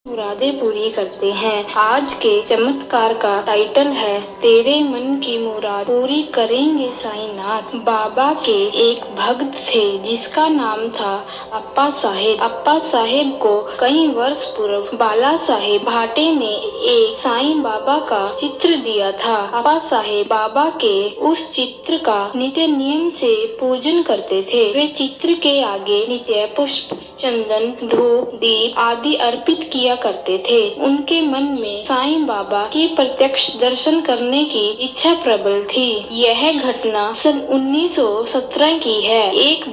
मुरादें पूरी करते हैं। आज के चमत्कार का टाइटल है तेरे मन की मुराद पूरी करेंगे साईनाथ। बाबा के एक भक्त थे जिसका नाम था अप्पा साहेब। अप्पा साहेब को कई वर्ष पूर्व बाला साहेब भाटे ने एक साईं बाबा का चित्र दिया था। अप्पा साहेब बाबा के उस चित्र का नित्य नियम से पूजन करते थे। वे चित्र के आगे नित्य पुष्प, चंदन, धूप, दीप आदि अर्पित किया करते थे। उनके मन में साईं बाबा के प्रत्यक्ष दर्शन करने की इच्छा प्रबल थी। यह घटना सन 1917 की है। एक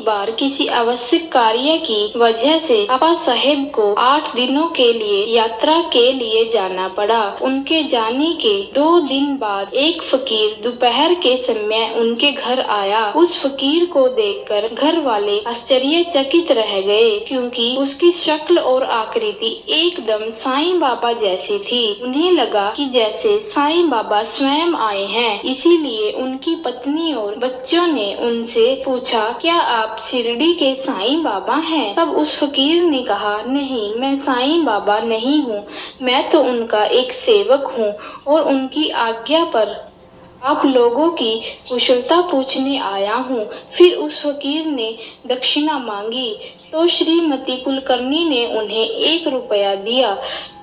बार किसी आवश्यक कार्य की वजह से अप्पा साहेब को 8 दिनों के लिए यात्रा के लिए जाना पड़ा। उनके जाने के 2 दिन बाद एक फकीर दोपहर के समय उनके घर आया। उस फकीर को देखकर घर वाले आश्चर्यचकित रह गए, क्योंकि उसकी शक्ल और आकृति एकदम साईं बाबा जैसी थी। उन्हें लगा कि जैसे साईं बाबा स्वयं आए हैं। इसीलिए उनकी पत्नी और बच्चों ने उनसे पूछा, क्या आप शिरडी के साईं बाबा हैं? तब उस फकीर ने कहा, नहीं, मैं साईं बाबा नहीं हूँ, मैं तो उनका एक सेवक हूँ और उनकी आज्ञा पर आप लोगों की कुशलता पूछने आया हूँ। फिर उस फकीर ने दक्षिणा मांगी तो श्रीमती कुलकर्णी ने उन्हें 1 रुपया दिया।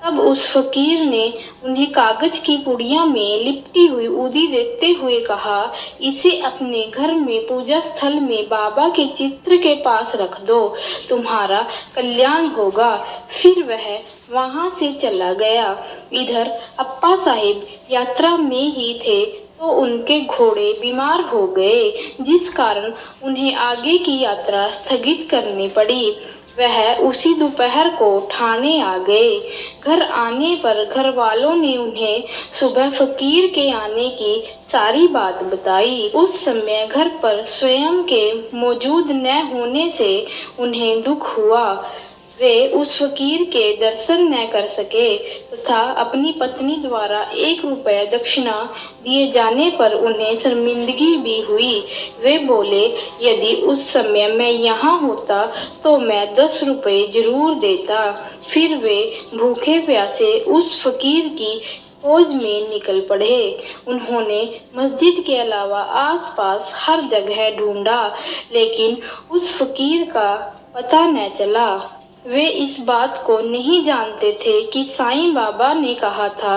तब उस फकीर ने उन्हें कागज की पुड़िया में लिपटी हुई उदी देते हुए कहा, इसे अपने घर में पूजा स्थल में बाबा के चित्र के पास रख दो, तुम्हारा कल्याण होगा। फिर वह वहां से चला गया। इधर अप्पा साहेब यात्रा में ही थे तो उनके घोड़े बीमार हो गए, जिस कारण उन्हें आगे की यात्रा स्थगित करनी पड़ी। वह उसी दोपहर को ठाणे आ गए। घर आने पर घर वालों ने उन्हें सुबह फकीर के आने की सारी बात बताई। उस समय घर पर स्वयं के मौजूद न होने से उन्हें दुख हुआ। वे उस फकीर के दर्शन न कर सके तथा अपनी पत्नी द्वारा 1 रुपया दक्षिणा दिए जाने पर उन्हें शर्मिंदगी भी हुई। वे बोले, यदि उस समय मैं यहाँ होता तो मैं 10 रुपये जरूर देता। फिर वे भूखे प्यासे उस फकीर की खोज में निकल पड़े। उन्होंने मस्जिद के अलावा आसपास हर जगह ढूंढा, लेकिन उस फकीर का पता न चला। वे इस बात को नहीं जानते थे कि साईं बाबा ने कहा था,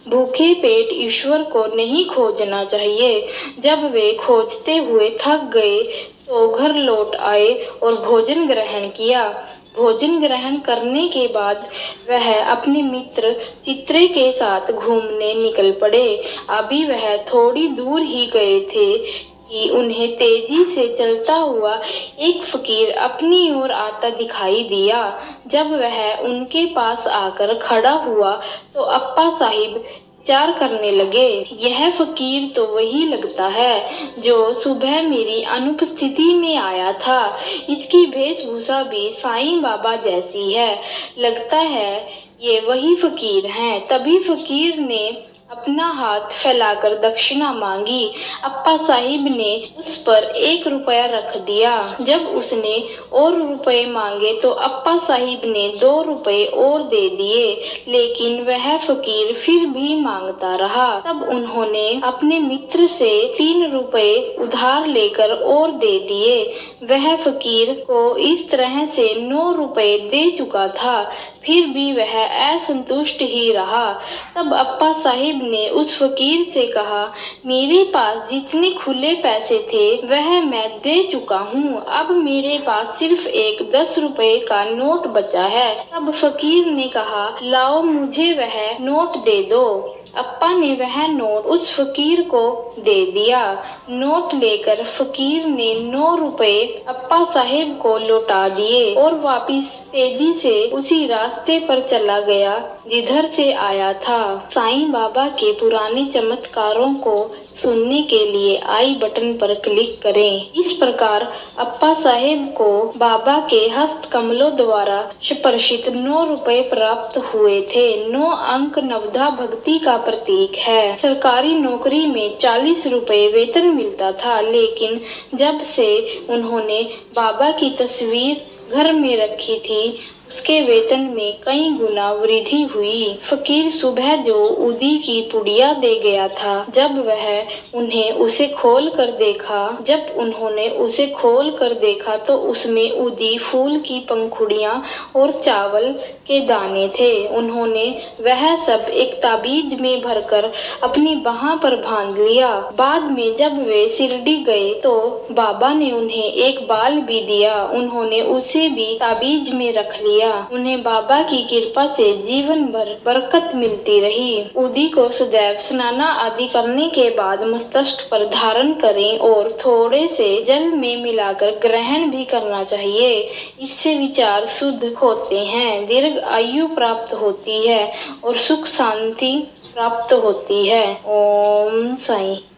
भूखे पेट ईश्वर को नहीं खोजना चाहिए। जब वे खोजते हुए थक गए तो घर लौट आए और भोजन ग्रहण किया। भोजन ग्रहण करने के बाद वह अपने मित्र चित्रे के साथ घूमने निकल पड़े। अभी वह थोड़ी दूर ही गए थे कि उन्हें तेजी से चलता हुआ एक फकीर अपनी ओर आता दिखाई दिया। जब वह उनके पास आकर खड़ा हुआ तो अप्पा साहिब विचार करने लगे, यह फकीर तो वही लगता है जो सुबह मेरी अनुपस्थिति में आया था। इसकी वेशभूषा भी साईं बाबा जैसी है। लगता है ये वही फकीर हैं। तभी फकीर ने अपना हाथ फैलाकर दक्षिणा मांगी। अप्पा साहिब ने उस पर 1 रुपया रख दिया। जब उसने और रुपए मांगे तो अप्पा साहिब ने 2 रुपए और दे दिए, लेकिन वह फकीर फिर भी मांगता रहा। तब उन्होंने अपने मित्र से 3 रुपए उधार लेकर और दे दिए। वह फकीर को इस तरह से 9 रुपए दे चुका था, फिर भी वह असंतुष्ट ही रहा। तब अप्पा साहिब ने उस फकीर से कहा, मेरे पास जितने खुले पैसे थे वह मैं दे चुका हूँ, अब मेरे पास सिर्फ एक 10 रुपए का नोट बचा है। तब फकीर ने कहा, लाओ मुझे वह नोट दे दो। अप्पा ने वह नोट उस फकीर को दे दिया। नोट लेकर फकीर ने 9 रुपए अप्पा साहेब को लौटा दिए और वापिस तेजी से उसी रास्ते पर चला गया जिधर से आया था। साईं बाबा के पुराने चमत्कारों को सुनने के लिए आई बटन पर क्लिक करें। इस प्रकार अप्पा साहेब को बाबा के हस्त कमलों द्वारा स्पर्शित 9 रुपए प्राप्त हुए थे। 9 अंक नवधा भक्ति का प्रतीक है। सरकारी नौकरी में 40 रुपए वेतन मिलता था, लेकिन जब से उन्होंने बाबा की तस्वीर घर में रखी थी उसके वेतन में कई गुना वृद्धि हुई। फकीर सुबह जो उदी की पुड़िया दे गया था, जब उन्होंने उसे खोल कर देखा तो उसमें उदी फूल की पंखुड़ियां और चावल के दाने थे। उन्होंने वह सब एक ताबीज में भरकर अपनी बाह पर बांध लिया। बाद में जब वे शिरडी गए तो बाबा ने उन्हें एक बाल भी दिया। उन्होंने उसे भी ताबीज में रख लिया। उन्हें बाबा की कृपा से जीवन भर बरकत मिलती रही। उदी को सदैव स्नान आदि करने के बाद मस्तक पर धारण करें और थोड़े से जल में मिलाकर ग्रहण भी करना चाहिए। इससे विचार शुद्ध होते हैं, दीर्घ आयु प्राप्त होती है और सुख शांति प्राप्त होती है। ओम साईं।